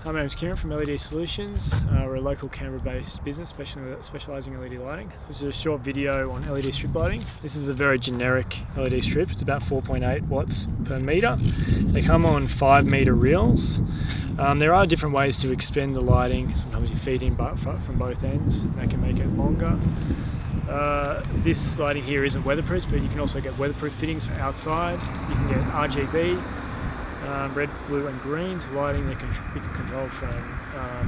Hi, my name's Kieran from LED Solutions. We're a local Canberra-based business specialising in LED lighting. So this is a short video on LED strip lighting. This is a very generic LED strip. It's about 4.8 watts per metre. They come on 5 metre reels. There are different ways to expend the lighting. Sometimes you feed in from both ends. That can make it longer. This lighting here isn't weatherproof, but you can also get weatherproof fittings for outside. You can get RGB. Red, blue and green, so lighting that you can control from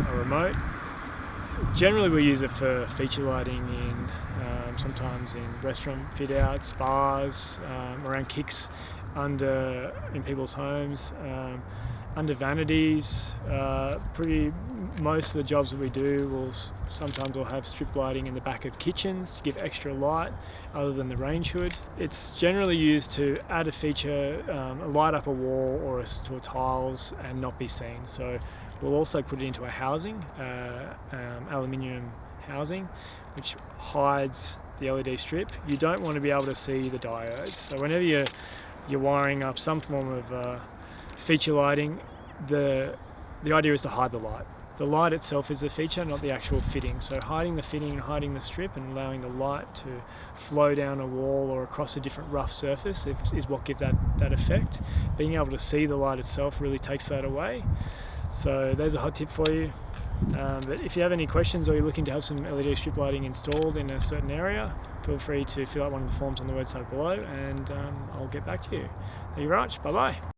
a remote. Generally we use it for feature lighting sometimes in restaurant fit outs, spas, around kicks, in people's homes, under vanities. Most of the jobs that we do sometimes we'll have strip lighting in the back of kitchens to give extra light other than the range hood. It's generally used to add a feature, light up a wall or to a tiles and not be seen. So we'll also put it into a housing, aluminium housing, which hides the LED strip. You don't want to be able to see the diodes. So whenever you're wiring up some form of feature lighting, the idea is to hide the light. The light itself is the feature, not the actual fitting. So hiding the fitting and hiding the strip and allowing the light to flow down a wall or across a different rough surface is what gives that effect. Being able to see the light itself really takes that away. So there's a hot tip for you. But if you have any questions or you're looking to have some LED strip lighting installed in a certain area, feel free to fill out one of the forms on the website below and I'll get back to you. Thank you very much. Bye-bye.